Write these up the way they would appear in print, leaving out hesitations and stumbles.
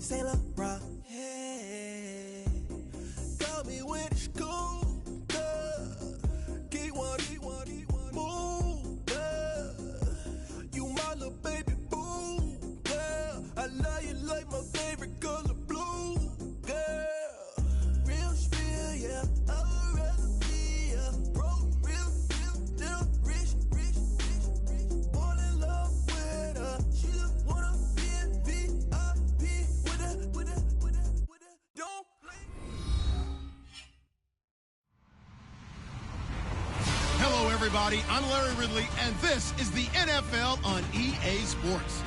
Saint Laurent. Hey, got me when it's cool. Keep one, move. You my little baby boo. I love you like my favorite color blue. Girl, real spill, yeah. I'd rather be a broke, real, still rich. Fall in love with her. She just wanna be a VIP with her. Don't play. Hello, everybody. I'm Larry Ridley, and this is the NFL on EA Sports.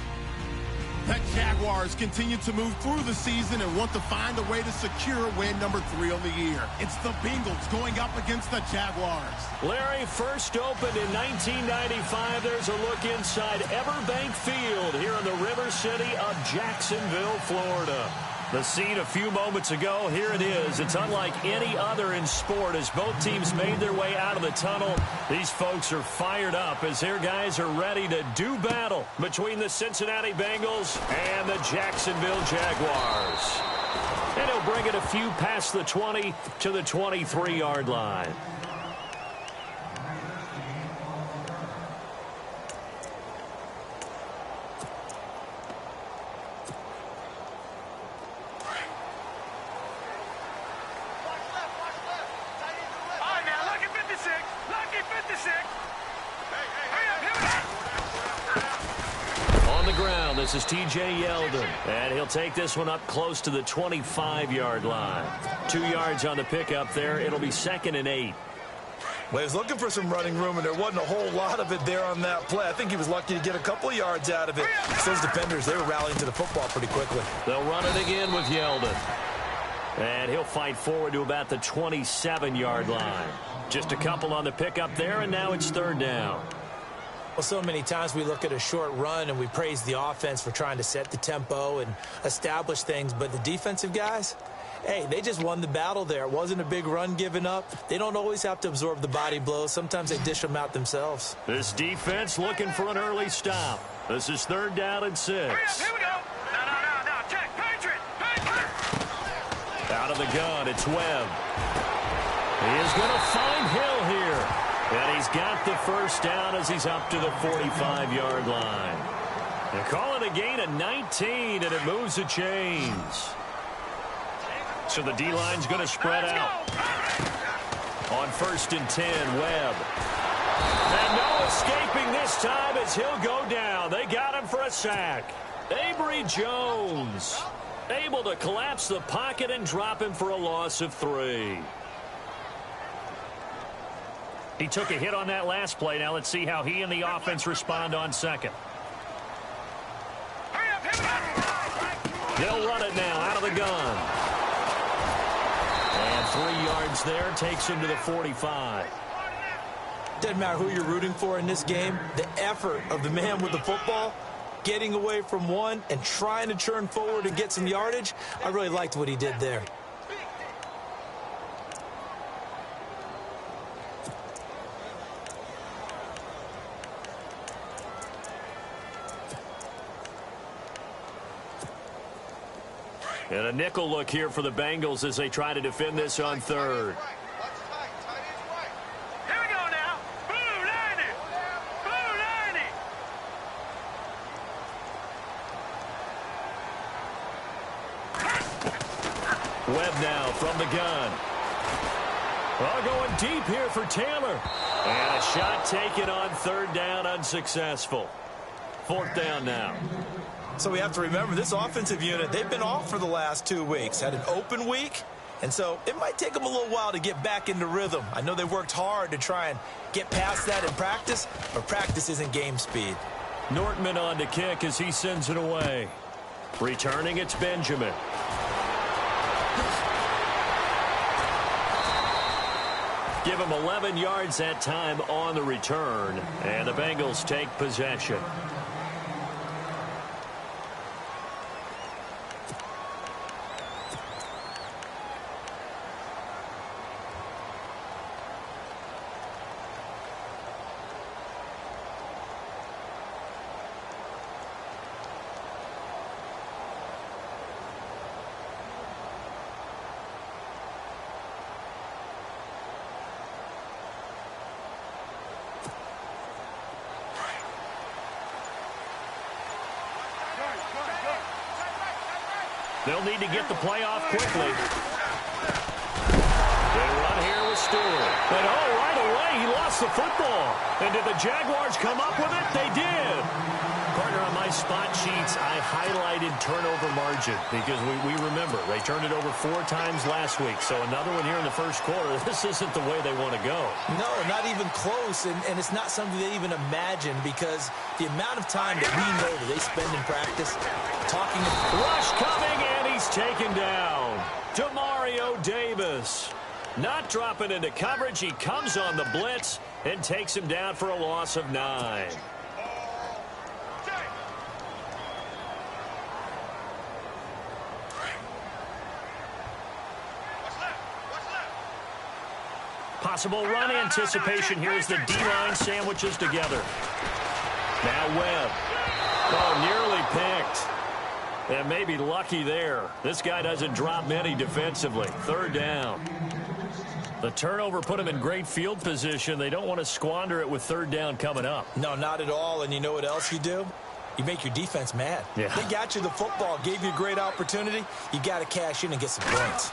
The Jaguars continue to move through the season and want to find a way to secure win number 3 on the year. It's the Bengals going up against the Jaguars. Larry, first opened in 1995. There's a look inside Everbank Field here in the River City of Jacksonville, Florida. The scene a few moments ago, here it is. It's unlike any other in sport as both teams made their way out of the tunnel. These folks are fired up as their guys are ready to do battle between the Cincinnati Bengals and the Jacksonville Jaguars. And he'll bring it a few past the 20 to the 23-yard line. This is T.J. Yeldon, and he'll take this one up close to the 25-yard line. 2 yards on the pickup there. It'll be 2nd and 8. Well, he was looking for some running room, and there wasn't a whole lot of it there on that play. I think he was lucky to get a couple of yards out of it. Those defenders, they were rallying to the football pretty quickly. They'll run it again with Yeldon. And he'll fight forward to about the 27-yard line. Just a couple on the pickup there, and now it's 3rd down. Well, so many times we look at a short run and we praise the offense for trying to set the tempo and establish things, but the defensive guys, hey, they just won the battle there. It wasn't a big run given up. They don't always have to absorb the body blows. Sometimes they dish them out themselves. This defense looking for an early stop. This is 3rd down and 6. Here we go. No. Check. Patriot. Out of the gun, it's Webb. He is going to find Hill here. And he's got the first down as he's up to the 45-yard line. They call it a gain of 19, and it moves the chains. So the D-line's going to spread out. On 1st and 10, Webb. And no escaping this time as he'll go down. They got him for a sack. Avery Jones able to collapse the pocket and drop him for a loss of 3. He took a hit on that last play. Now let's see how he and the offense respond on 2nd. They'll run it now out of the gun. And 3 yards there takes him to the 45. Doesn't matter who you're rooting for in this game. The effort of the man with the football, getting away from one and trying to churn forward and get some yardage, I really liked what he did there. And a nickel look here for the Bengals as they try to defend this on 3rd. Here we go now. Blue 90. Blue 90. Webb now from the gun. Well, going deep here for Taylor. And a shot taken on 3rd down, unsuccessful. 4th down now. So we have to remember this offensive unit, they've been off for the last 2 weeks. Had an open week, and so it might take them a little while to get back into rhythm. I know they worked hard to try and get past that in practice, but practice isn't game speed. Nortman on to kick as he sends it away. Returning, it's Benjamin. Give him 11 yards that time on the return, and the Bengals take possession. They'll need to get the play off quickly. They run here with Stewart. And right away, he lost the football. And did the Jaguars come up with it? They did. Partner, on my spot sheets, I highlighted turnover margin because we remember they turned it over 4 times last week. So another one here in the first quarter. This isn't the way they want to go. No, not even close. And it's not something they even imagine because the amount of time that we know that they spend in practice talking. Rush coming, and he's taken down. Demario Davis. Not dropping into coverage. He comes on the blitz and takes him down for a loss of 9. Possible run anticipation here as the D-line sandwiches together. Now Webb. Nearly picked. And maybe lucky there. This guy doesn't drop many defensively. 3rd down. The turnover put him in great field position. They don't want to squander it with 3rd down coming up. No, not at all. And you know what else you do? You make your defense mad. Yeah. They got you the football, gave you a great opportunity. You got to cash in and get some points.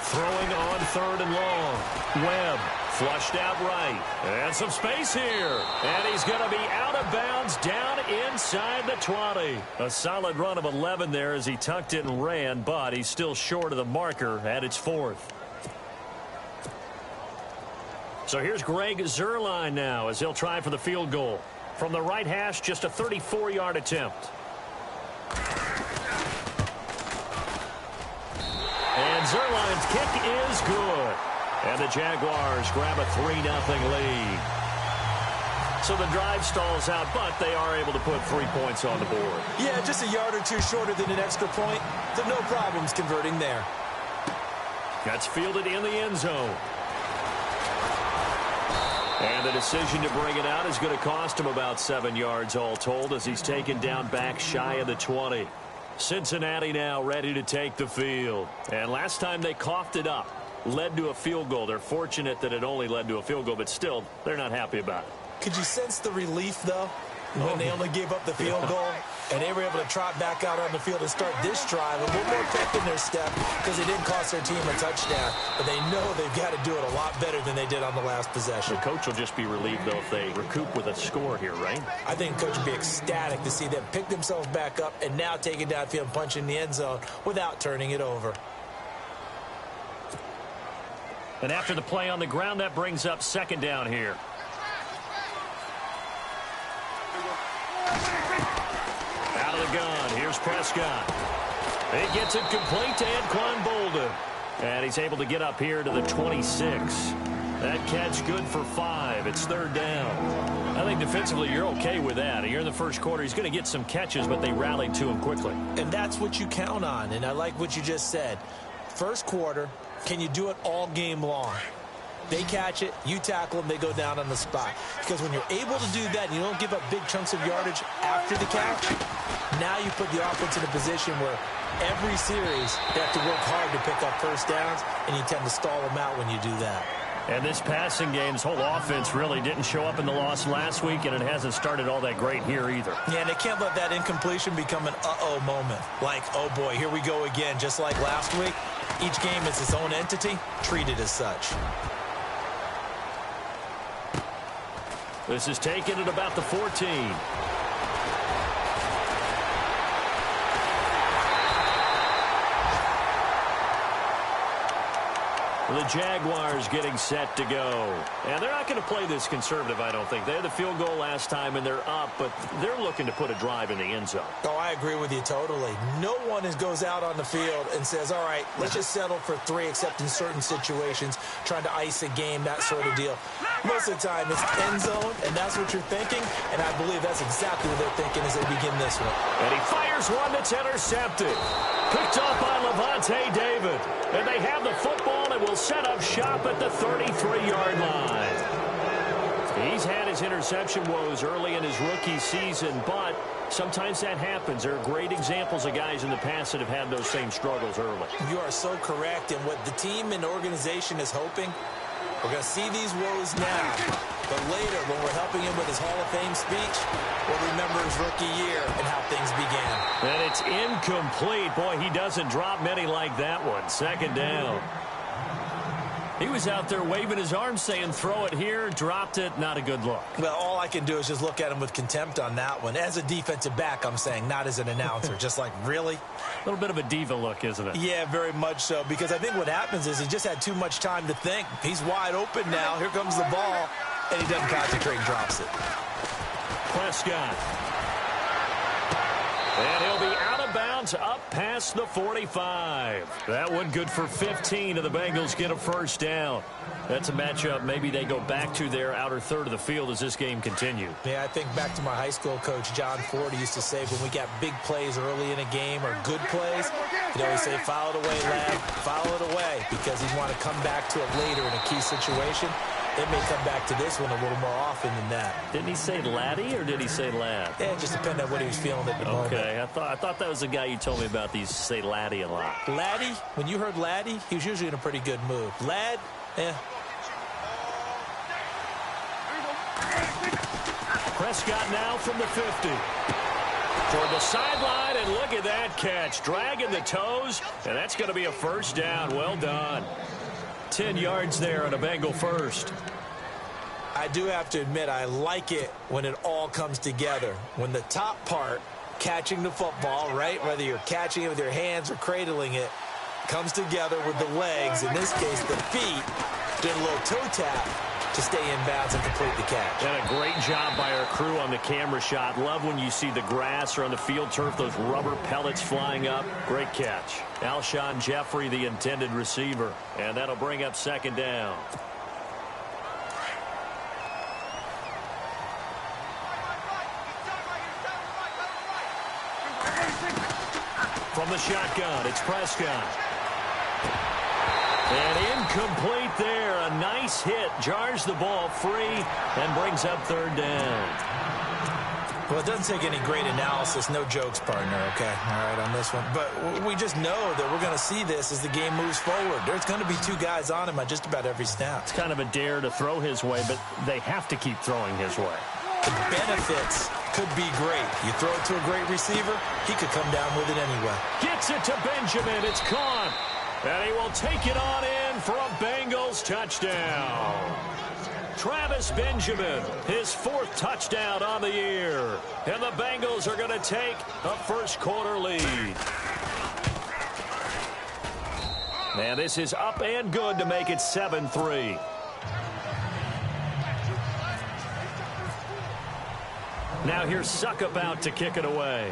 Throwing on 3rd and long. Webb flushed out right. And some space here. And he's going to be out of bounds down inside the 20. A solid run of 11 there as he tucked it and ran, but he's still short of the marker at its 4th. So here's Greg Zuerlein now as he'll try for the field goal. From the right hash, just a 34-yard attempt. And Zuerlein's kick is good. And the Jaguars grab a 3-0 lead. So the drive stalls out, but they are able to put 3 points on the board. Yeah, just a yard or two shorter than an extra point. So no problems converting there. That's fielded in the end zone. And the decision to bring it out is going to cost him about 7 yards all told as he's taken down back shy of the 20. Cincinnati now ready to take the field. And last time they coughed it up, led to a field goal. They're fortunate that it only led to a field goal, but still, they're not happy about it. Could you sense the relief, though, when they only gave up the field goal? And they were able to trot back out on the field and start this drive a little more pep in their step because it didn't cost their team a touchdown. But they know they've got to do it a lot better than they did on the last possession. The coach will just be relieved, though, if they recoup with a score here, right? I think the coach would be ecstatic to see them pick themselves back up and now take it downfield and punch in the end zone without turning it over. And after the play on the ground, that brings up 2nd down here. Out of the gun, here's Prescott. He gets it complete to Anquan Bolden. And he's able to get up here to the 26. That catch good for 5. It's 3rd down. I think defensively you're okay with that. Here in the first quarter, he's going to get some catches, but they rallied to him quickly. And that's what you count on, and I like what you just said. First quarter, can you do it all game long? They catch it, you tackle them, they go down on the spot. Because when you're able to do that and you don't give up big chunks of yardage after the catch, now you put the offense in a position where every series they have to work hard to pick up first downs, and you tend to stall them out when you do that. And this passing game, this whole offense really didn't show up in the loss last week, and it hasn't started all that great here either. Yeah, and they can't let that incompletion become an uh-oh moment. Like, oh boy, here we go again, just like last week. Each game is its own entity, treated as such. This is taken at about the 14. The Jaguars getting set to go. And they're not going to play this conservative, I don't think. They had the field goal last time, and they're up, but they're looking to put a drive in the end zone. Oh, I agree with you totally. No one goes out on the field and says, all right, let's just settle for 3, except in certain situations, trying to ice a game, that sort of deal. Most of the time, it's end zone, and that's what you're thinking, and I believe that's exactly what they're thinking as they begin this one. And he fires one that's intercepted. Picked off by Levante David. And they have the football and will set up shop at the 33-yard line. He's had his interception woes early in his rookie season, but sometimes that happens. There are great examples of guys in the past that have had those same struggles early. You are so correct, and what the team and organization is hoping, we're going to see these woes now, but later when we're helping him with his Hall of Fame speech, we'll remember his rookie year and how things began. it's incomplete. Boy, he doesn't drop many like that one. Second down. He was out there waving his arms saying, throw it here, dropped it. Not a good look. Well, all I can do is just look at him with contempt on that one. As a defensive back, I'm saying, not as an announcer. Just like, really? A little bit of a diva look, isn't it? Yeah, very much so. Because I think what happens is he just had too much time to think. He's wide open now. Here comes the ball. And he doesn't concentrate and drops it. Prescott. And he'll be out of bounds up past the 45. That one good for 15, and the Bengals get a first down. That's a matchup maybe they go back to their outer third of the field as this game continues. Yeah, I think back to my high school coach, John Ford, used to say when we got big plays early in a game or good plays, he'd always say, file it away, lad, file it away, because he'd want to come back to it later in a key situation. They may come back to this one a little more often than that. Didn't he say laddie or did he say lad? Yeah, it just depended on what he was feeling at the moment. Okay, I thought that was the guy you told me about. These say laddie a lot. Laddie, when you heard laddie, he was usually in a pretty good mood. Lad, Prescott now from the 50. Toward the sideline, and look at that catch. Dragging the toes, and that's going to be a first down. Well done. 10 yards there on a Bengal first. I do have to admit, I like it when it all comes together. When the top part, catching the football, right, whether you're catching it with your hands or cradling it, comes together with the legs, in this case the feet, did a little toe tap to stay in bounds and complete the catch. And a great job by our crew on the camera shot. Love when you see the grass or on the field turf, those rubber pellets flying up. Great catch. Alshon Jeffrey, the intended receiver. And that'll bring up second down. From the shotgun, it's Prescott. And incomplete there. A nice hit. Jars the ball free and brings up third down. Well, it doesn't take any great analysis. No jokes, partner, okay? All right, on this one. But we just know that we're going to see this as the game moves forward. There's going to be two guys on him on just about every snap. It's kind of a dare to throw his way, but they have to keep throwing his way. The benefits could be great. You throw it to a great receiver, he could come down with it anyway. Gets it to Benjamin. It's caught. And he will take it on in for a Bengals touchdown. Travis Benjamin, his fourth touchdown on the year. And the Bengals are going to take a first-quarter lead. And this is up and good to make it 7-3. Now here's Suckup out to kick it away.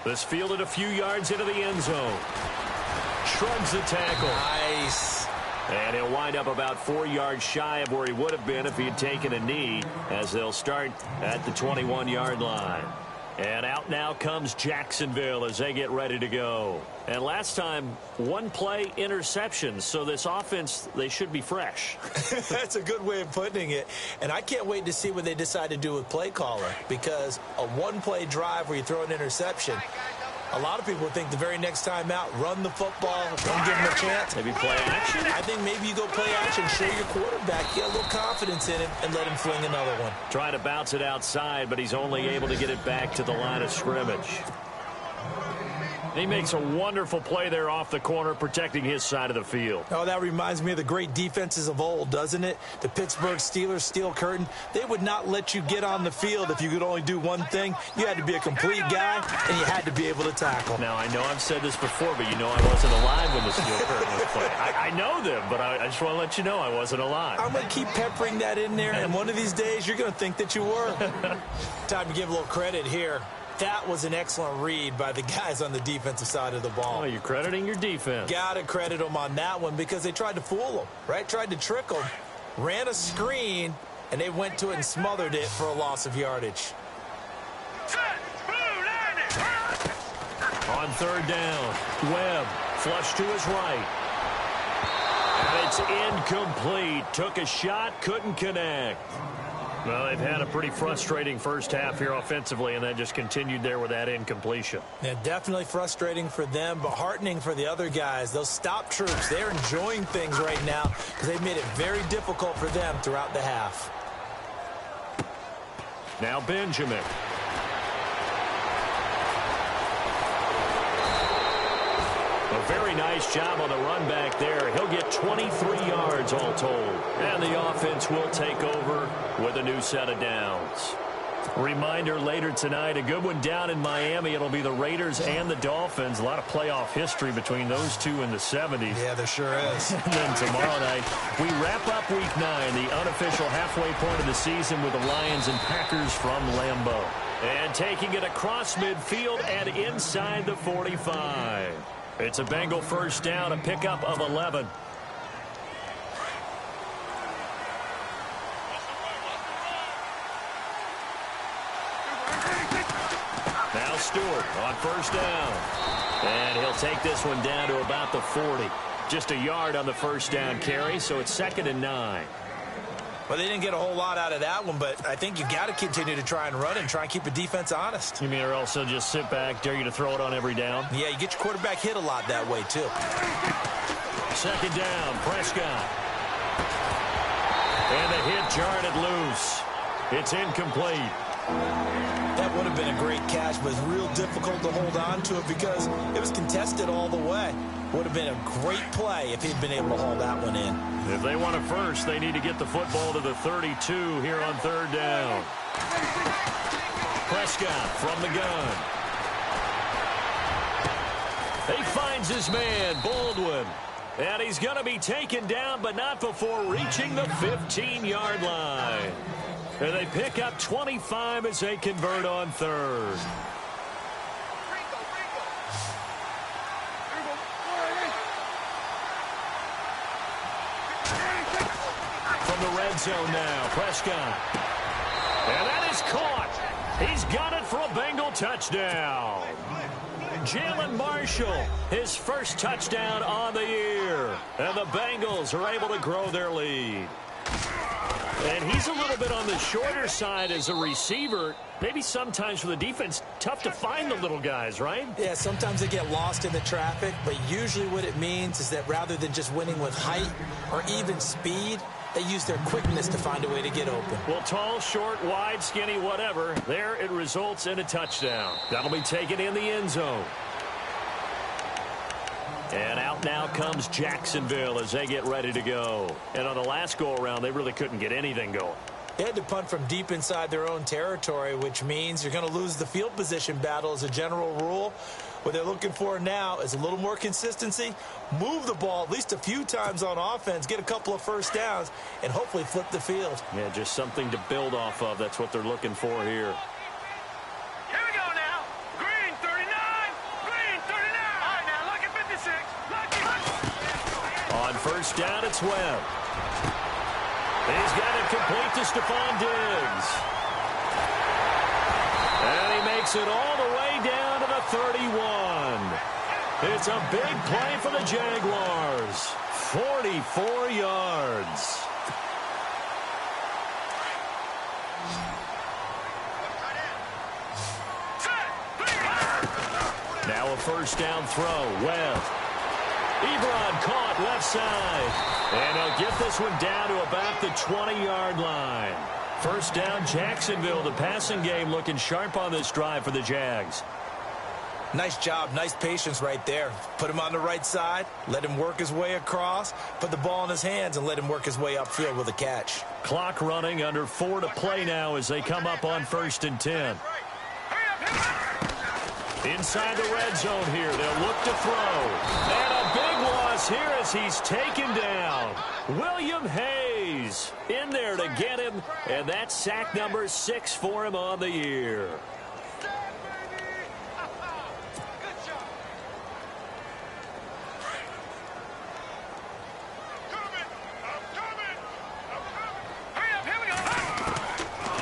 This fielded a few yards into the end zone. Shrugs the tackle. Nice. And he'll wind up about 4 yards shy of where he would have been if he had taken a knee, as they'll start at the 21-yard line. And out now comes Jacksonville as they get ready to go. And last time, one play interception. So this offense, they should be fresh. That's a good way of putting it. And I can't wait to see what they decide to do with play caller. Because a one-play drive where you throw an interception, a lot of people think the very next time out, run the football, don't give him a chance. Maybe play action? I think maybe you go play action, show your quarterback, get a little confidence in him, and let him fling another one. Trying to bounce it outside, but he's only able to get it back to the line of scrimmage. He makes a wonderful play there off the corner, protecting his side of the field. Oh, that reminds me of the great defenses of old, doesn't it? The Pittsburgh Steelers steel curtain. They would not let you get on the field if you could only do one thing. You had to be a complete guy, and you had to be able to tackle. Now, I know I've said this before, but you know I wasn't alive when the steel curtain was played. I know them, but I just want to let you know I wasn't alive. I'm going to keep peppering that in there, and one of these days you're going to think that you were. Time to give a little credit here. That was an excellent read by the guys on the defensive side of the ball. Oh, you're crediting your defense. Got to credit them on that one because they tried to fool them, right? Tried to trick them, ran a screen, and they went to it and smothered it for a loss of yardage. On third down, Webb flush to his right. And it's incomplete. Took a shot, couldn't connect. Well, they've had a pretty frustrating first half here offensively, and then just continued there with that incompletion. Yeah, definitely frustrating for them, but heartening for the other guys. Those stop troops, they're enjoying things right now because they've made it very difficult for them throughout the half. Now Benjamin. A very nice job on the run back there. He'll get 23 yards all told. And the offense will take over with a new set of downs. Reminder later tonight, a good one down in Miami. It'll be the Raiders and the Dolphins. A lot of playoff history between those two in the 70s. Yeah, there sure is. And then tomorrow night, we wrap up Week 9, the unofficial halfway point of the season with the Lions and Packers from Lambeau. And taking it across midfield and inside the 45. It's a Bengal first down, a pickup of 11. Now Stewart on first down. And he'll take this one down to about the 40. Just a yard on the first down carry, so it's 2nd and 9. Well, they didn't get a whole lot out of that one, but I think you've got to continue to try and run and try and keep the defense honest. You mean or also just sit back, dare you to throw it on every down? Yeah, you get your quarterback hit a lot that way, too. 2nd down, Prescott. And the hit jarred it loose. It's incomplete. That would have been a great catch, but it's real difficult to hold on to it because it was contested all the way. Would have been a great play if he'd been able to haul that one in. If they want it first, they need to get the football to the 32 here on 3rd down. Prescott from the gun. He finds his man, Baldwin. And he's going to be taken down, but not before reaching the 15-yard line. And they pick up 25 as they convert on 3rd. From the red zone now, Prescott. And that is caught. He's got it for a Bengal touchdown. Jalen Marshall, his first touchdown on the year. And the Bengals are able to grow their lead. And he's a little bit on the shorter side as a receiver. Maybe sometimes for the defense, tough to find the little guys, right? Yeah, sometimes they get lost in the traffic, but usually what it means is that rather than just winning with height or even speed, they use their quickness to find a way to get open. Well, tall, short, wide, skinny, whatever. There it results in a touchdown. That'll be taken in the end zone. And out now comes Jacksonville as they get ready to go. And on the last go-around, they really couldn't get anything going. They had to punt from deep inside their own territory, which means you're going to lose the field position battle as a general rule. What they're looking for now is a little more consistency, move the ball at least a few times on offense, get a couple of first downs, and hopefully flip the field. Yeah, just something to build off of. That's what they're looking for here. Here we go now. Green 39. Green 39. All right, now look at 56. Look. On first down, it's Webb. He's got it complete to Stephon Diggs. And he makes it all the way down to the 31. It's a big play for the Jaguars. 44 yards. Now a first down throw. Webb. Ebron caught left side. And he'll get this one down to about the 20-yard line. First down, Jacksonville. The passing game looking sharp on this drive for the Jags. Nice job, nice patience right there. Put him on the right side, let him work his way across, put the ball in his hands, and let him work his way upfield with a catch. Clock running, under 4 to play now as they come up on 1st and 10. Inside the red zone here, they'll look to throw. And a big loss here as he's taken down. William Hayes in there to get him, and that's sack number 6 for him on the year.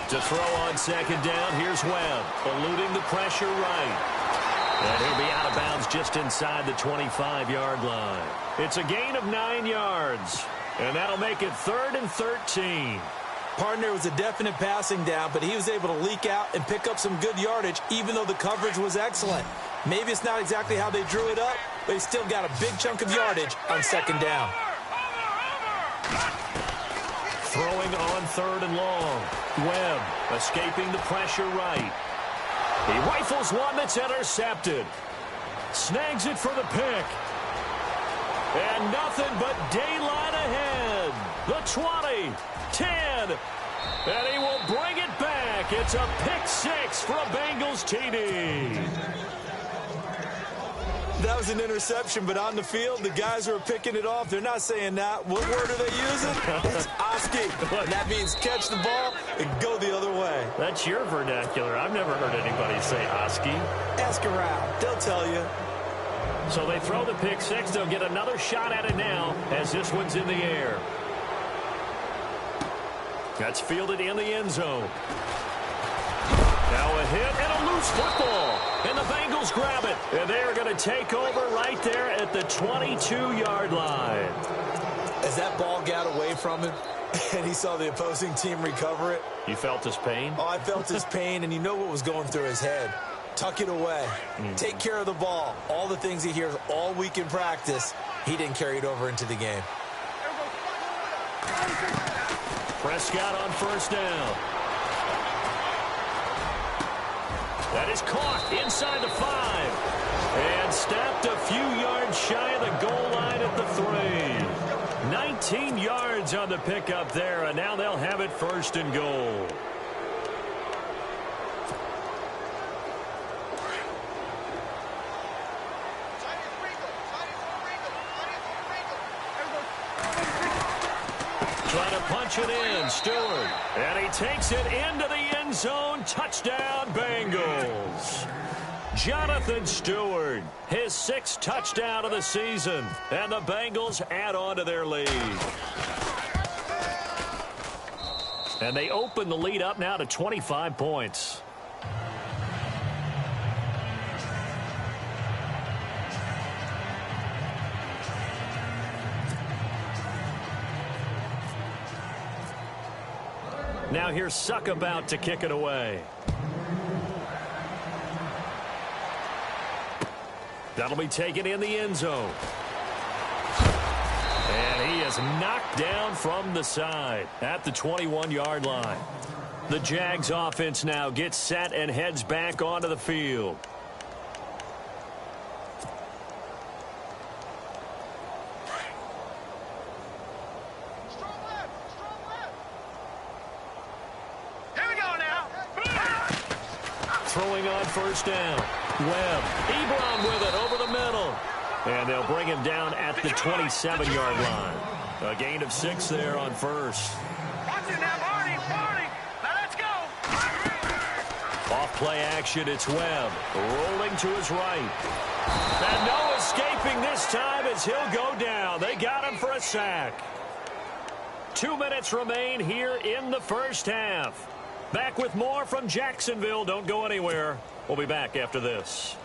To throw on 2nd down, here's Webb, eluding the pressure right. And he'll be out of bounds just inside the 25-yard line. It's a gain of 9 yards, and that'll make it 3rd and 13. Partner was a definite passing down, but he was able to leak out and pick up some good yardage, even though the coverage was excellent. Maybe it's not exactly how they drew it up, but he still got a big chunk of yardage on 2nd down. Throwing on 3rd and long. Webb escaping the pressure right. He rifles one that's intercepted. Snags it for the pick. And nothing but daylight ahead. The 20, 10, and he will bring it back. It's a pick six for a Bengals TD. That was an interception, but on the field, the guys who are picking it off, they're not saying that. What word are they using? It's Oski. That means catch the ball and go the other way. That's your vernacular. I've never heard anybody say Oski. Ask around. They'll tell you. So they throw the pick six. They'll get another shot at it now as this one's in the air. That's fielded in the end zone. Now a hit and a loose football. And the Bengals grab it. And they are going to take over right there at the 22-yard line. As that ball got away from him and he saw the opposing team recover it. You felt his pain? Oh, I felt his pain, and you know what was going through his head. Tuck it away. Take care of the ball. All the things he hears all week in practice, he didn't carry it over into the game. Prescott on first down. That is caught inside the 5. And snapped a few yards shy of the goal line at the 3. 19 yards on the pickup there, and now they'll have it first and goal. Trying to punch it in, Stewart. And he takes it into the end zone. Touchdown, Bengals. Jonathan Stewart, his 6th touchdown of the season. And the Bengals add on to their lead. And they open the lead up now to 25 points. Now here's Suckabout to kick it away. That'll be taken in the end zone. And he is knocked down from the side at the 21-yard line. The Jags offense now gets set and heads back onto the field. Throwing on first down. Webb. Ebron with it over the middle. And they'll bring him down at the 27-yard line. A gain of 6 there on first. Watch it now, Barney. Barney. Now let's go. Off play action, it's Webb. Rolling to his right. And no escaping this time as he'll go down. They got him for a sack. 2 minutes remain here in the first half. Back with more from Jacksonville. Don't go anywhere. We'll be back after this.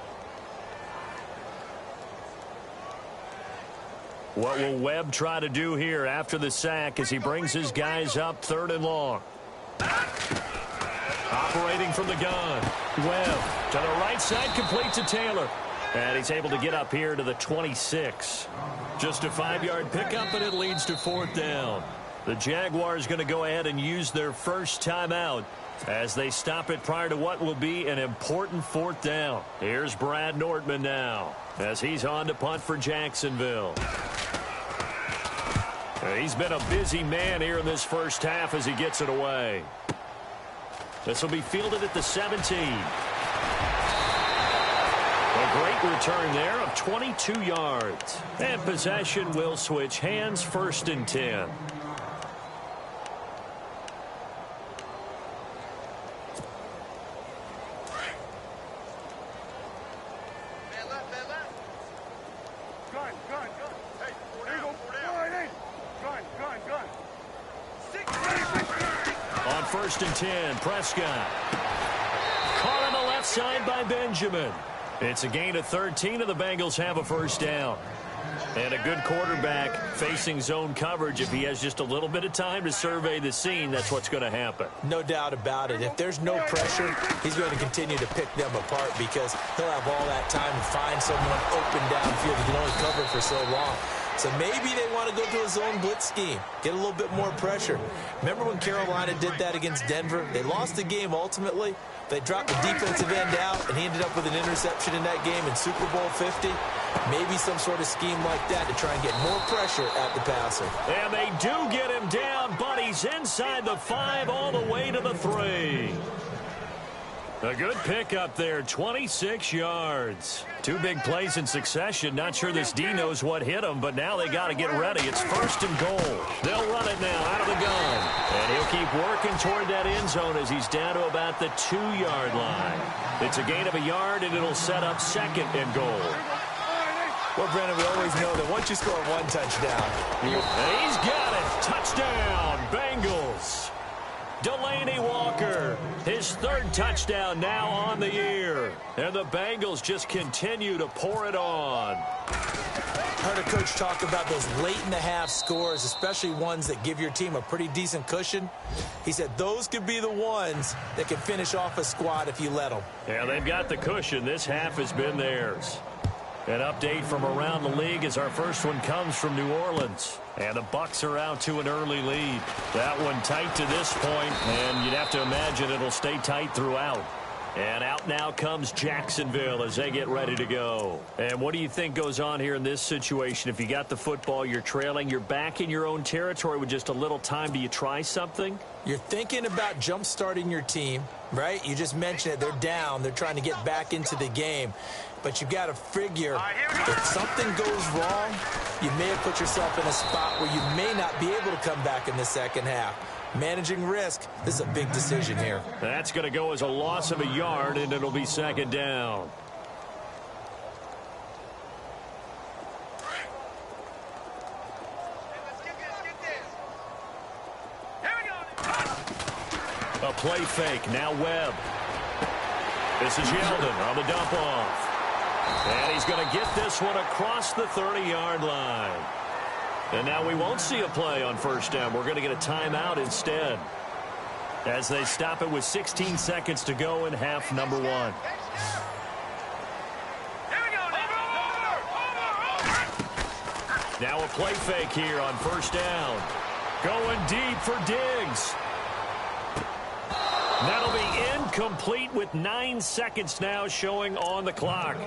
What will Webb try to do here after the sack as he brings his guys up 3rd and long? Operating from the gun. Webb to the right side, complete to Taylor. And he's able to get up here to the 26. Just a 5-yard pickup, and it leads to 4th down. The Jaguars going to go ahead and use their first timeout as they stop it prior to what will be an important 4th down. Here's Brad Nordman now as he's on to punt for Jacksonville. He's been a busy man here in this first half as he gets it away. This will be fielded at the 17. A great return there of 22 yards. And possession will switch hands, 1st and 10. On 1st and 10, Prescott. Caught on the left side by Benjamin. It's a gain of 13, and the Bengals have a first down. And a good quarterback facing zone coverage. If he has just a little bit of time to survey the scene, that's what's going to happen. No doubt about it. If there's no pressure, he's going to continue to pick them apart because he'll have all that time to find someone open downfield. He can only cover for so long. So maybe they want to go to a zone blitz scheme, get a little bit more pressure. Remember when Carolina did that against Denver? They lost the game ultimately. They dropped the defensive end out, and he ended up with an interception in that game in Super Bowl 50. Maybe some sort of scheme like that to try and get more pressure at the passer. And they do get him down, but he's inside the 5 all the way to the 3. A good pickup there, 26 yards. 2 big plays in succession. Not sure this D knows what hit him, but now they got to get ready. It's 1st and goal. They'll run it now out of the gun. And he'll keep working toward that end zone as he's down to about the 2-yard line. It's a gain of a yard, and it'll set up 2nd and goal. Well, Brandon, we always know that once you score 1 touchdown, and he's got it. Touchdown, Bengals. Delaney Walker, his 3rd touchdown now on the year. And the Bengals just continue to pour it on. Heard a coach talk about those late-in-the-half scores, especially ones that give your team a pretty decent cushion. He said those could be the ones that can finish off a squad if you let them. Yeah, they've got the cushion. This half has been theirs. An update from around the league as our first one comes from New Orleans. And the Bucs are out to an early lead. That one tight to this point, and you'd have to imagine it'll stay tight throughout. And out now comes Jacksonville as they get ready to go. And what do you think goes on here in this situation? If you got the football, you're trailing, you're back in your own territory with just a little time. Do you try something? You're thinking about jump-starting your team, right? You just mentioned it. They're down. They're trying to get back into the game. But you got to figure if something goes wrong, you may have put yourself in a spot where you may not be able to come back in the second half. Managing risk, this is a big decision here. That's going to go as a loss of a yard, and it'll be 2nd down. A play fake, now Webb. This is Yeldon on the dump off. And he's going to get this one across the 30-yard line. And now we won't see a play on 1st down. We're going to get a timeout instead, as they stop it with 16 seconds to go in half number 1. Now a play fake here on 1st down. Going deep for Diggs. That'll be incomplete with 9 seconds now showing on the clock.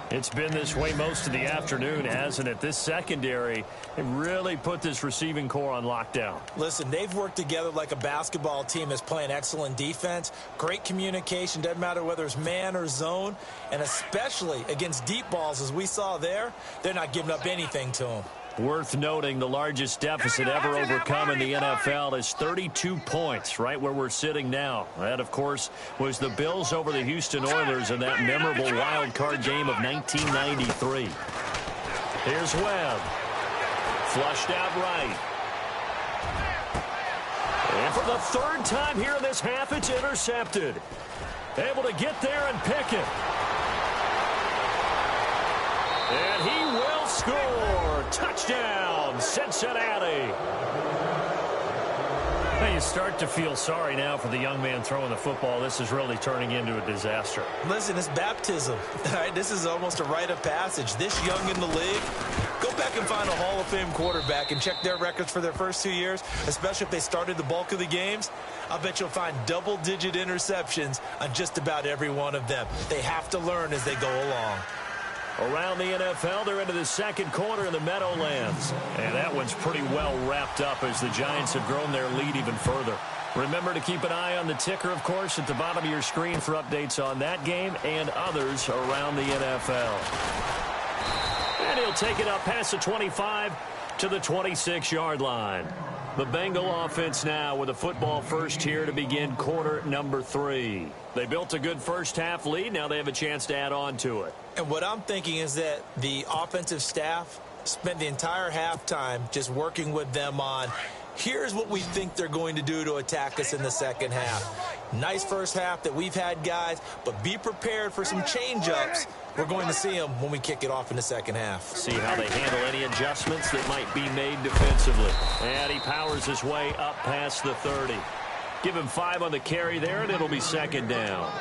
It's been this way most of the afternoon, hasn't it? This secondary really put this receiving core on lockdown. Listen, they've worked together like a basketball team that's playing excellent defense. Great communication, doesn't matter whether it's man or zone. And especially against deep balls, as we saw there, they're not giving up anything to them. Worth noting, the largest deficit ever overcome in the NFL is 32 points, right where we're sitting now. That, of course, was the Bills over the Houston Oilers in that memorable wild card game of 1993. Here's Webb. Flushed out right. And for the 3rd time here in this half, it's intercepted. Able to get there and pick it. And he will score. Touchdown, Cincinnati. Now you start to feel sorry now for the young man throwing the football. This is really turning into a disaster. Listen, it's baptism. All right, this is almost a rite of passage. This young in the league, go back and find a Hall of Fame quarterback and check their records for their first 2 years, especially if they started the bulk of the games. I'll bet you'll find double-digit interceptions on just about every one of them. They have to learn as they go along. Around the NFL, they're into the 2nd quarter in the Meadowlands. And that one's pretty well wrapped up as the Giants have grown their lead even further. Remember to keep an eye on the ticker, of course, at the bottom of your screen for updates on that game and others around the NFL. And he'll take it up past the 25 to the 26-yard line. The Bengal offense now with a football first here to begin quarter number 3. They built a good first half lead. Now they have a chance to add on to it. And what I'm thinking is that the offensive staff spent the entire halftime just working with them on, here's what we think they're going to do to attack us in the second half. Nice first half that we've had, guys, but be prepared for some change-ups. We're going to see them when we kick it off in the second half. See how they handle any adjustments that might be made defensively. And he powers his way up past the 30. Give him 5 on the carry there, and it'll be 2nd down.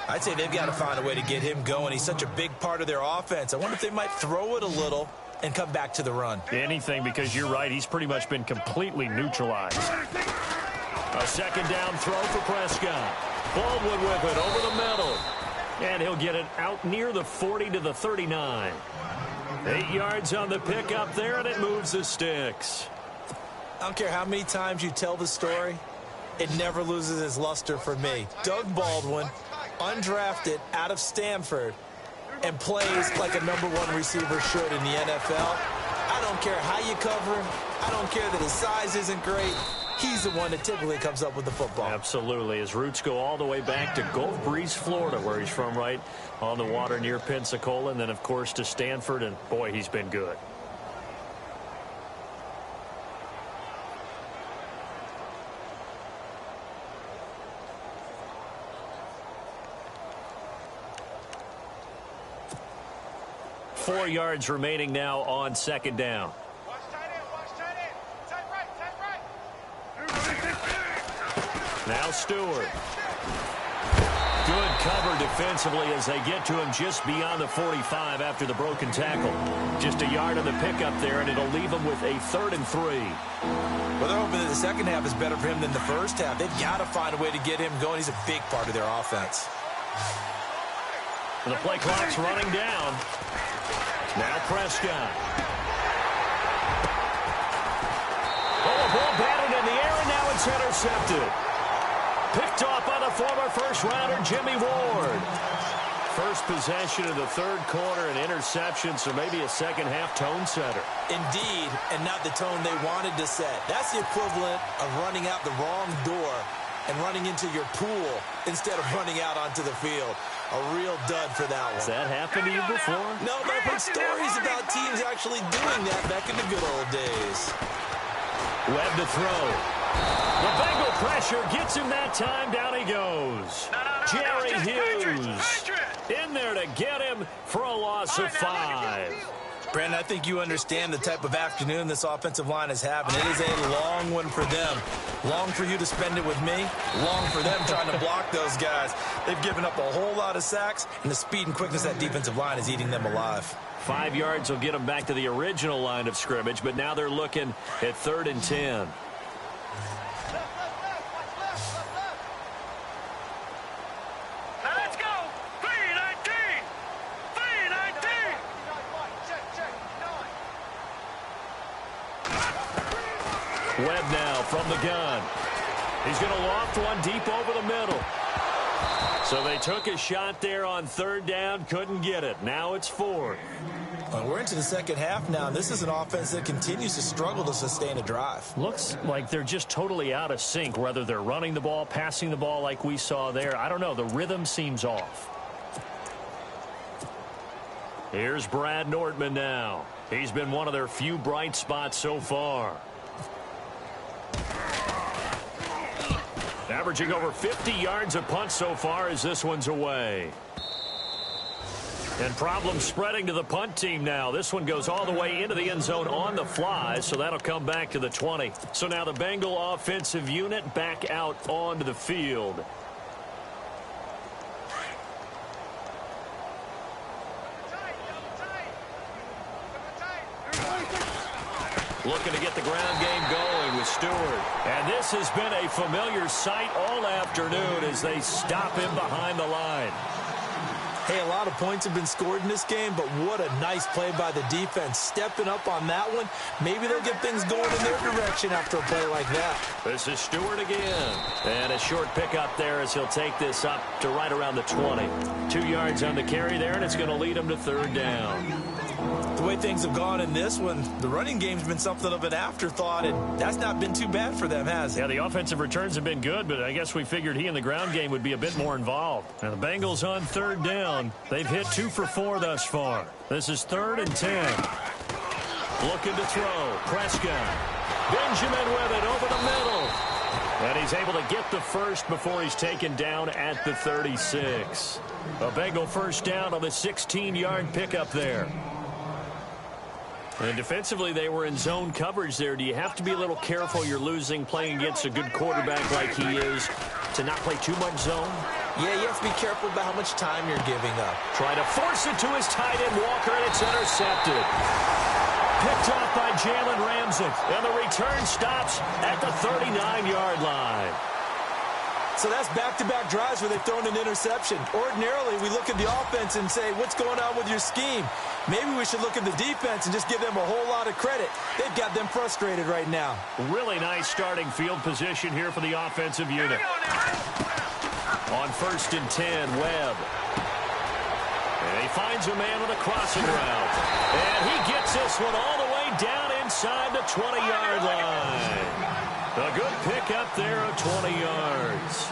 I'd say they've got to find a way to get him going. He's such a big part of their offense. I wonder if they might throw it a little and come back to the run. Anything, because you're right, he's pretty much been completely neutralized. A second down throw for Prescott. Baldwin with it over the middle. And he'll get it out near the 40 to the 39. 8 yards on the pickup there, and it moves the sticks. I don't care how many times you tell the story, it never loses its luster for me. Doug Baldwin, undrafted out of Stanford, and plays like a #1 receiver should in the NFL. I don't care how you cover him. I don't care that his size isn't great. He's the one that typically comes up with the football. Absolutely. His roots go all the way back to Gulf Breeze, Florida, where he's from, right on the water near Pensacola, and then, of course, to Stanford, and, boy, he's been good. Four yards remaining now on second down. Watch tight end, watch tight end. Tight right, tight right. Now Stewart. Good cover defensively as they get to him just beyond the 45 after the broken tackle. Just a yard on the pickup there, and it'll leave him with a 3rd and 3. Well, they're hoping that the second half is better for him than the first half. They've got to find a way to get him going. He's a big part of their offense. And the play clock's running down. Now Prescott. Oh, ball batted in the air, and now it's intercepted. Picked off by the former first-rounder, Jimmy Ward. First possession of the third quarter, an interception, so maybe a second-half tone setter. Indeed, and not the tone they wanted to set. That's the equivalent of running out the wrong door and running into your pool instead of running out onto the field. A real dud for that one. Has that happened to you before? No, but I've heard stories about teams actually doing that back in the good old days. Webb to throw. The Bengal pressure gets him that time. Down he goes. Jerry Hughes in there to get him for a loss of 5. Brandon, I think you understand the type of afternoon this offensive line is having. It is a long one for them. Long for you to spend it with me. Long for them trying to block those guys. They've given up a whole lot of sacks, and the speed and quickness of that defensive line is eating them alive. 5 yards will get them back to the original line of scrimmage, but now they're looking at 3rd and 10. Now let's go. 3-19. 3-19. Webb now from the gun. He's going to loft one deep over the middle. So they took a shot there on 3rd down, couldn't get it. Now it's 4th. Well, we're into the second half now, and this is an offense that continues to struggle to sustain a drive. Looks like they're just totally out of sync, whether they're running the ball, passing the ball like we saw there. I don't know. The rhythm seems off. Here's Brad Nortman now. He's been one of their few bright spots so far. Averaging over 50 yards a punt so far as this one's away. And problems spreading to the punt team now. This one goes all the way into the end zone on the fly, so that'll come back to the 20. So now the Bengal offensive unit back out onto the field. Looking to get the ground game going with Stewart. And this has been a familiar sight all afternoon as they stop him behind the line. Hey, a lot of points have been scored in this game, but what a nice play by the defense. Stepping up on that one, maybe they'll get things going in their direction after a play like that. This is Stewart again. And a short pickup there as he'll take this up to right around the 20. 2 yards on the carry there, and it's going to lead him to 3rd down. The way things have gone in this one, the running game's been something of an afterthought, and that's not been too bad for them, has it? Yeah, the offensive returns have been good, but I guess we figured he in the ground game would be a bit more involved. Now the Bengals on 3rd down. They've hit 2 for 4 thus far. This is 3rd and 10. Looking to throw. Prescott. Benjamin with it over the middle. And he's able to get the first before he's taken down at the 36. A Bengal first down on the 16-yard pickup there. And defensively, they were in zone coverage there. Do you have to be a little careful you're losing playing against a good quarterback like he is to not play too much zone? Yeah, you have to be careful about how much time you're giving up. Try to force it to his tight end, Walker, and it's intercepted. picked off by Jalen Ramsey. And the return stops at the 39-yard line. So that's back-to-back drives where they've thrown an interception. Ordinarily, we look at the offense and say, what's going on with your scheme? Maybe we should look at the defense and just give them a whole lot of credit. They've got them frustrated right now. Really nice starting field position here for the offensive unit. On 1st and 10, Webb. And he finds a man with a crossing route. And he gets this one all the way down inside the 20-yard line. A good pick up there of 20 yards.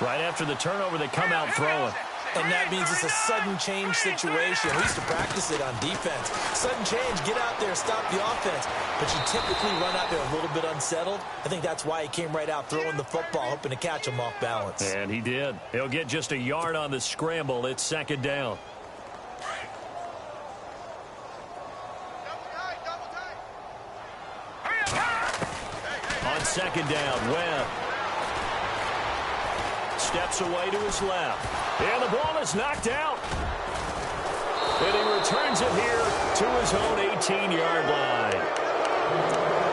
Right after the turnover, they come out throwing. And that means it's a sudden change situation. We used to practice it on defense. Sudden change, get out there, stop the offense. But you typically run out there a little bit unsettled. I think that's why he came right out throwing the football, hoping to catch him off balance. And he did. He'll get just a yard on the scramble. It's 2nd down. On 2nd down, Webb steps away to his left. And the ball is knocked out. And he returns it here to his own 18-yard line.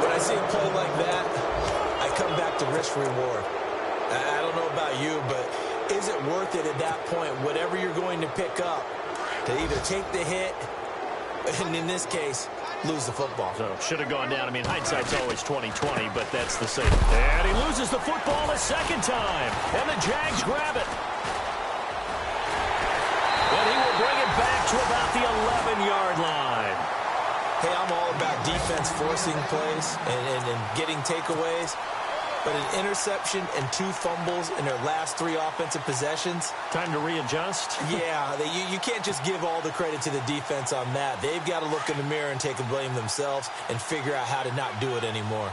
When I see a play like that, I come back to risk-reward. I don't know about you, but is it worth it at that point, whatever you're going to pick up, to either take the hit, and in this case, lose the football? So should have gone down. I mean, hindsight's always 20/20, but that's the same. And he loses the football a second time. And the Jags grab it. And he will bring it back to about the 11-yard line. Hey, I'm all about defense forcing plays and getting takeaways. But an interception and 2 fumbles in their last 3 offensive possessions. Time to readjust? Yeah, you can't just give all the credit to the defense on that. They've got to look in the mirror and take the blame themselves and figure out how to not do it anymore.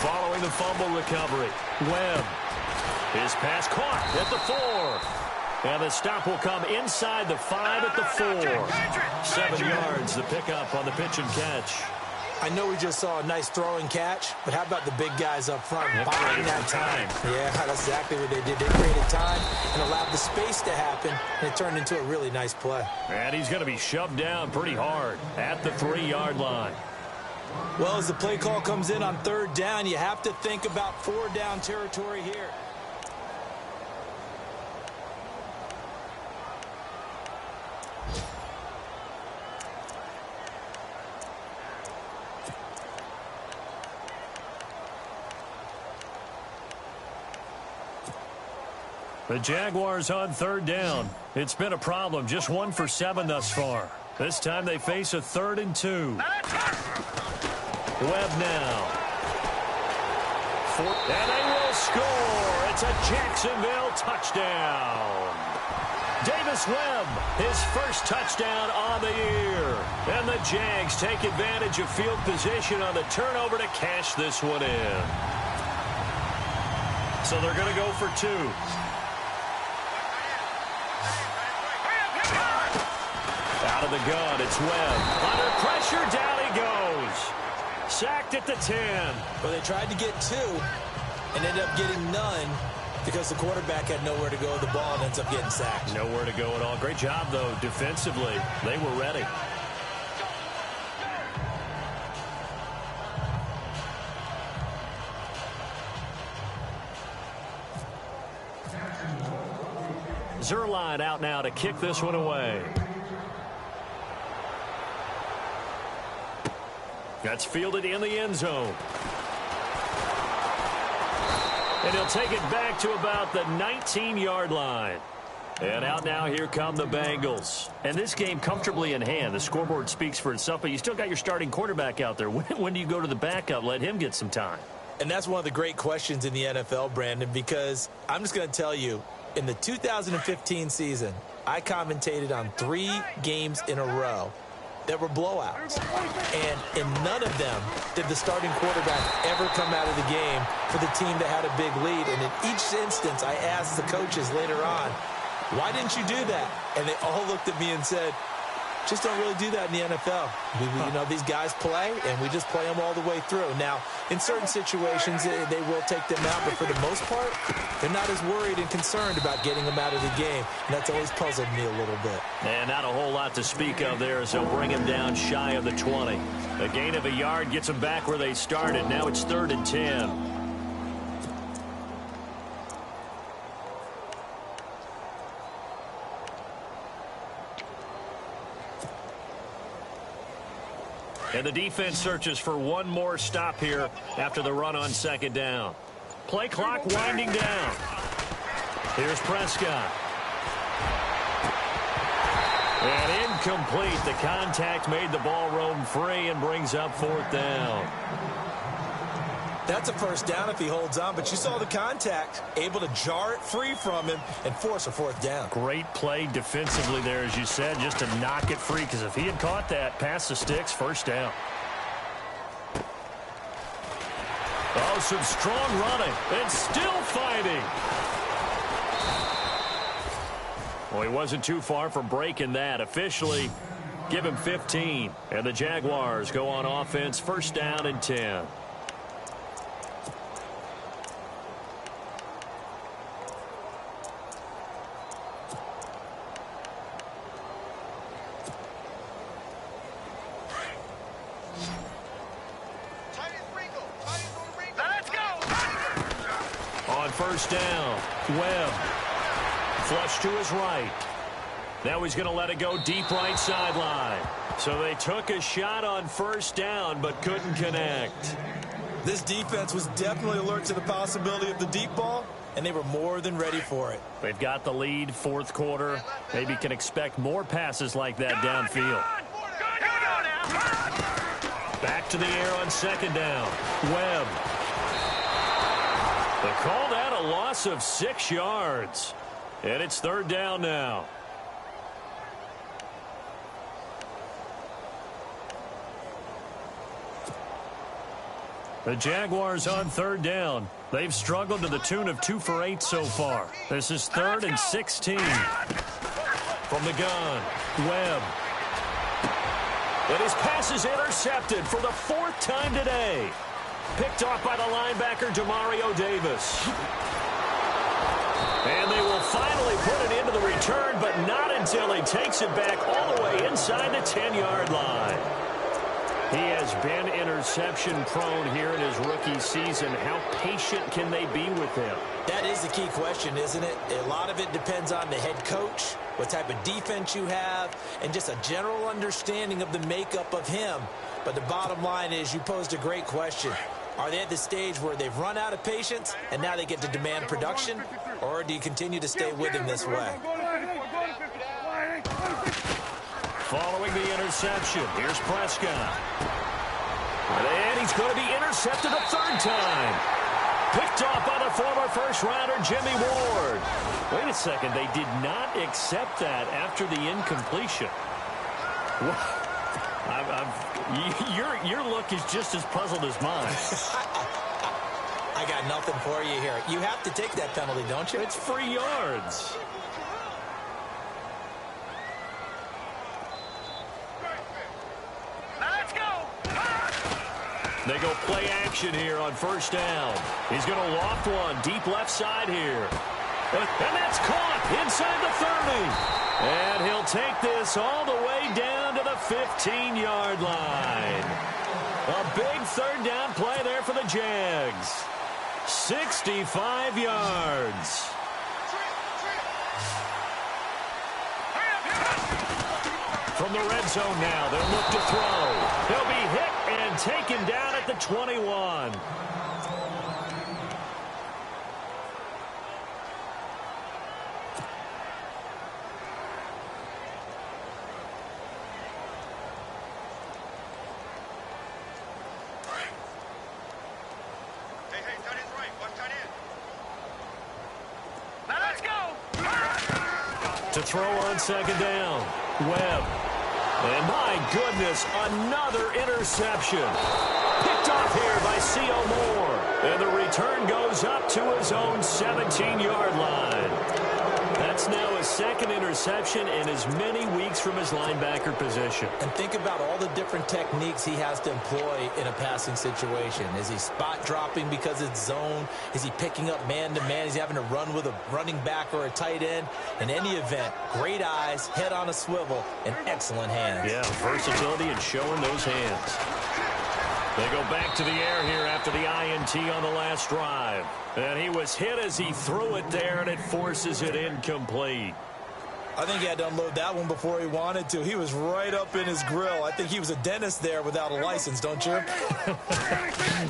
Following the fumble recovery, Webb. His pass caught at the 4. And the stop will come inside the 5 at the 4. 7 yards, the pickup on the pitch and catch. I know we just saw a nice throwing catch, but how about the big guys up front buying that time? Yeah, that's exactly what they did. They created time and allowed the space to happen, and it turned into a really nice play. And he's going to be shoved down pretty hard at the 3-yard line. Well, as the play call comes in on 3rd down, you have to think about 4-down territory here. The Jaguars on 3rd down. It's been a problem. Just 1 for 7 thus far. This time they face a 3rd and 2. Webb now. And they will score. It's a Jacksonville touchdown. Davis Webb, his first touchdown on the year. And the Jags take advantage of field position on the turnover to cash this one in. So they're going to go for 2. Out of the gun, it's Webb. Under pressure, down he goes. Sacked at the 10. Well, they tried to get 2 and ended up getting none because the quarterback had nowhere to go with the ball and ends up getting sacked. Nowhere to go at all. Great job, though, defensively. They were ready. Zerline out now to kick this one away. That's fielded in the end zone. And he'll take it back to about the 19-yard line. And out now, here come the Bengals. And this game comfortably in hand. The scoreboard speaks for itself, but you still got your starting quarterback out there. When do you go to the backup? Let him get some time. And that's one of the great questions in the NFL, Brandon, because I'm just going to tell you, in the 2015 season, I commentated on 3 games in a row that were blowouts. And in none of them did the starting quarterback ever come out of the game for the team that had a big lead. And in each instance, I asked the coaches later on, why didn't you do that? And they all looked at me and said, just don't really do that in the NFL. You know, these guys play, and we just play them all the way through. Now, in certain situations, they will take them out, but for the most part, They're not as worried and concerned about getting him out of the game, and that's always puzzled me a little bit. And not a whole lot to speak of there as they'll bring him down shy of the 20. A gain of a yard gets them back where they started. Now it's 3rd and 10. And the defense searches for one more stop here after the run on 2nd down. Play clock winding down. Here's Prescott. And incomplete. The contact made the ball roam free and brings up 4th down. That's a 1st down if he holds on, but you saw the contact, able to jar it free from him and force a 4th down. Great play defensively there, as you said, just to knock it free, because if he had caught that, past the sticks, 1st down. Oh, some strong running, and still fighting. Well, he wasn't too far from breaking that. Officially, give him 15. And the Jaguars go on offense, 1st down and 10. On 1st down, Webb. Flush to his right. Now he's going to let it go deep right sideline. So they took a shot on 1st down, but couldn't connect. This defense was definitely alert to the possibility of the deep ball, and they were more than ready for it. They've got the lead, 4th quarter. Maybe can expect more passes like that downfield. Back to the air on 2nd down. Webb. They call that a loss of 6 yards. And it's 3rd down now. The Jaguars on 3rd down. They've struggled to the tune of 2 for 8 so far. This is 3rd and 16. From the gun, Webb. And his pass is intercepted for the 4th time today. Picked off by the linebacker, Demario Davis. And they will finally put it into the return, but not until he takes it back all the way inside the 10-yard line. He has been interception-prone here in his rookie season. How patient can they be with him? That is the key question, isn't it? A lot of it depends on the head coach, what type of defense you have, and just a general understanding of the makeup of him. But the bottom line is you posed a great question. Are they at the stage where they've run out of patience and now they get to demand production? Or do you continue to stay with him this way? Following the interception, here's Prescott. And he's going to be intercepted a 3rd time. Picked off by the former 1st-rounder, Jimmy Ward. Wait a second, they did not accept that after the incompletion. Your look is just as puzzled as mine. I got nothing for you here. You have to take that penalty, don't you? It's free yards. Let's go. They go play action here on 1st down. He's going to loft one deep left side here. And that's caught inside the 30. And he'll take this all the way down to the 15-yard line. A big 3rd down play there for the Jags. 65 yards. From the red zone now, they'll look to throw. He'll be hit and taken down at the 21. To throw on 2nd down, Webb. And my goodness, another interception. Picked off here by C.O. Moore. And the return goes up to his own 17-yard line. That's now his second interception in as many weeks from his linebacker position. And think about all the different techniques he has to employ in a passing situation. Is he spot dropping because it's zone? Is he picking up man-to-man? Is he having to run with a running back or a tight end? In any event, great eyes, head on a swivel, and excellent hands. Yeah, versatility and showing those hands. They go back to the air here after the INT on the last drive. And he was hit as he threw it there, and it forces it incomplete. I think he had to unload that one before he wanted to. He was right up in his grill. I think he was a dentist there without a license, don't you?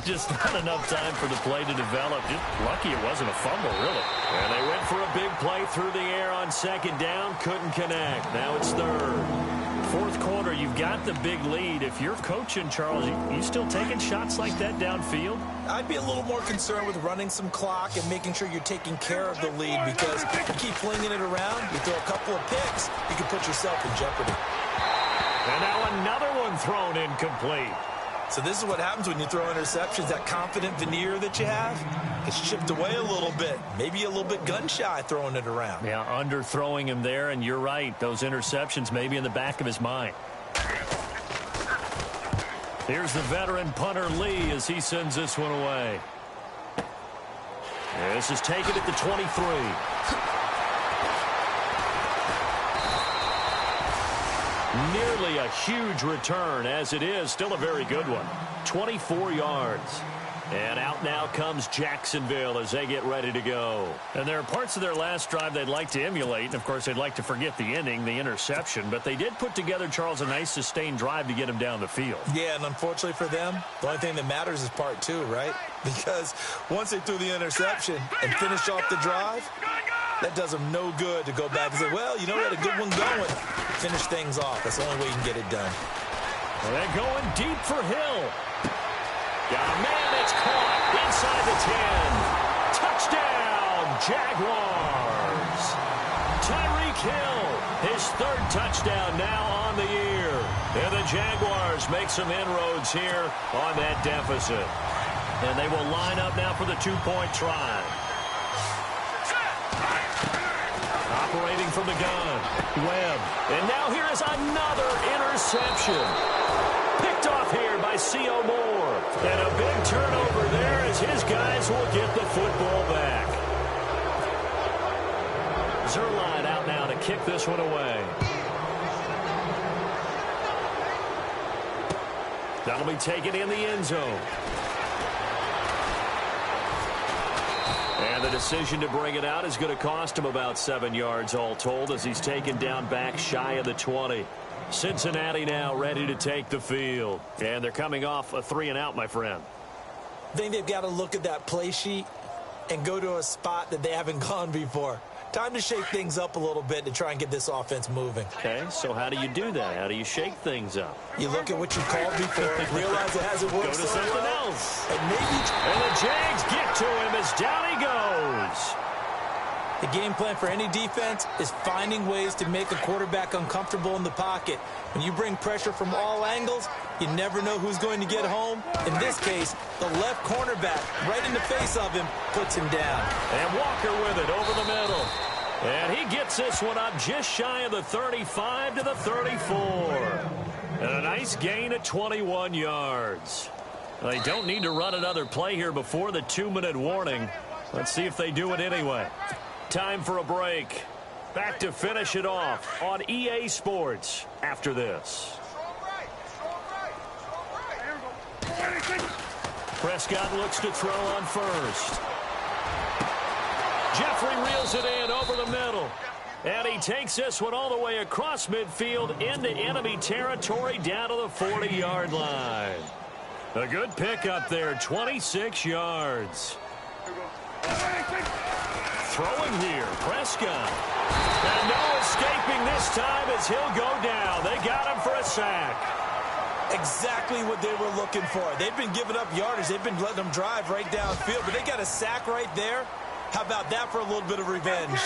Just not enough time for the play to develop. Just lucky it wasn't a fumble, really. And they went for a big play through the air on second down. Couldn't connect. Now it's third. Fourth quarter, you've got the big lead. If you're coaching, Charles, you still taking shots like that downfield? I'd be a little more concerned with running some clock and making sure you're taking care of the lead, because if you keep flinging it around, you throw a couple of picks, you can put yourself in jeopardy. And now another one thrown incomplete. So this is what happens when you throw interceptions. That confident veneer that you have gets chipped away a little bit. Maybe a little bit gun-shy throwing it around. Yeah, underthrowing him there, and you're right. Those interceptions may be in the back of his mind. Here's the veteran punter Lee as he sends this one away. This is taken at the 23. Nearly a huge return, as it is still a very good one. 24 yards. And out now comes Jacksonville as they get ready to go. And there are parts of their last drive they'd like to emulate. And, of course, they'd like to forget the inning, the interception. But they did put together, Charles, a nice sustained drive to get him down the field. Yeah, and unfortunately for them, the only thing that matters is part two, right? Because once they threw the interception and finished off the drive, that does them no good to go back and say, well, you know, we had a good one going. Finish things off. That's the only way you can get it done. Well, they're going deep for Hill. Got a man that's caught inside the 10. Touchdown, Jaguars. Tyreek Hill, his third touchdown now on the year. And the Jaguars make some inroads here on that deficit. And they will line up now for the two-point try. Operating from the gun, Webb. And now here is another interception. Picked off here by C.O. Moore. And a big turnover there as his guys will get the football back. Zerline out now to kick this one away. That'll be taken in the end zone. And the decision to bring it out is going to cost him about 7 yards all told as he's taken down back shy of the 20. Cincinnati now ready to take the field. And they're coming off a 3-and-out, my friend. I think they've got to look at that play sheet and go to a spot that they haven't gone before. Time to shake things up a little bit to try and get this offense moving. Okay, so how do you do that? How do you shake things up? You look at what you called before, realize it hasn't worked Go to something else. And maybe... And the Jags get to him as down he goes. The game plan for any defense is finding ways to make a quarterback uncomfortable in the pocket. When you bring pressure from all angles, you never know who's going to get home. In this case, the left cornerback, right in the face of him, puts him down. And Walker with it over the middle. And he gets this one up just shy of the 35 to the 34. And a nice gain of 21 yards. They don't need to run another play here before the 2-minute warning. Let's see if they do it anyway. Time for a break. Back to finish it off on EA Sports after this. Prescott looks to throw on first. Jeffrey reels it in over the middle. And he takes this one all the way across midfield into enemy territory down to the 40-yard line. A good pickup there, 26 yards. Throwing here, Prescott. And no escaping this time as he'll go down. They got him for a sack. Exactly what they were looking for. They've been giving up yardage. They've been letting them drive right downfield, but they got a sack right there. How about that for a little bit of revenge?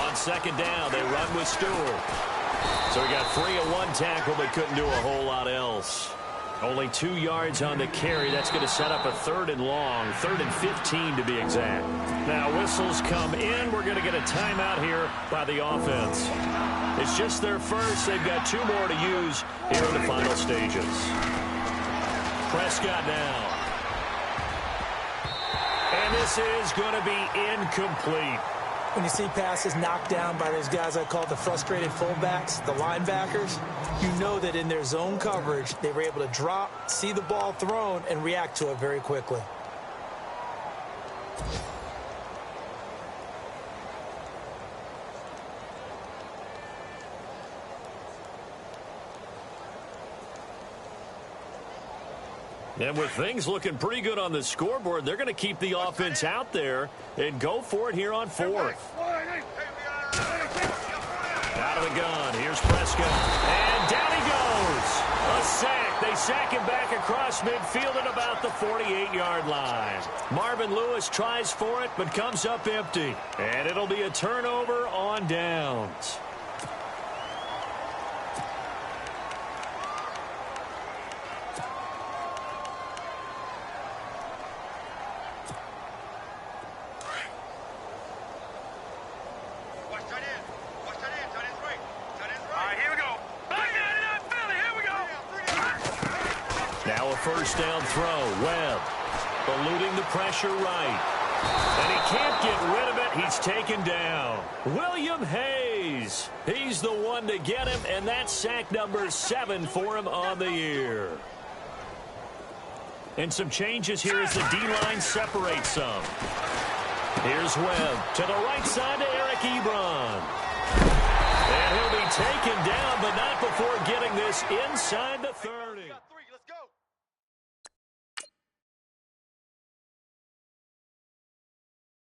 On second down, they run with Stewart. So he got free of one tackle, but couldn't do a whole lot else. Only 2 yards on the carry. That's going to set up a 3rd and long, 3rd and 15 to be exact. Now whistles come in. We're going to get a timeout here by the offense. It's just their first. They've got 2 more to use here in the final stages. Prescott now. And this is going to be incomplete. When you see passes knocked down by those guys I call the frustrated fullbacks, the linebackers, you know that in their zone coverage, they were able to drop, see the ball thrown, and react to it very quickly. And with things looking pretty good on the scoreboard, they're going to keep the offense out there and go for it here on 4th. Out of the gun. Here's Prescott. And down he goes. A sack. They sack him back across midfield at about the 48-yard line. Marvin Lewis tries for it, but comes up empty. And it'll be a turnover on downs. First down throw. Webb eluding the pressure right. And he can't get rid of it. He's taken down. William Hayes. He's the one to get him, and that's sack number 7 for him on the year. And some changes here as the D-line separates some. Here's Webb to the right side to Eric Ebron. And he'll be taken down, but not before getting this inside the 30.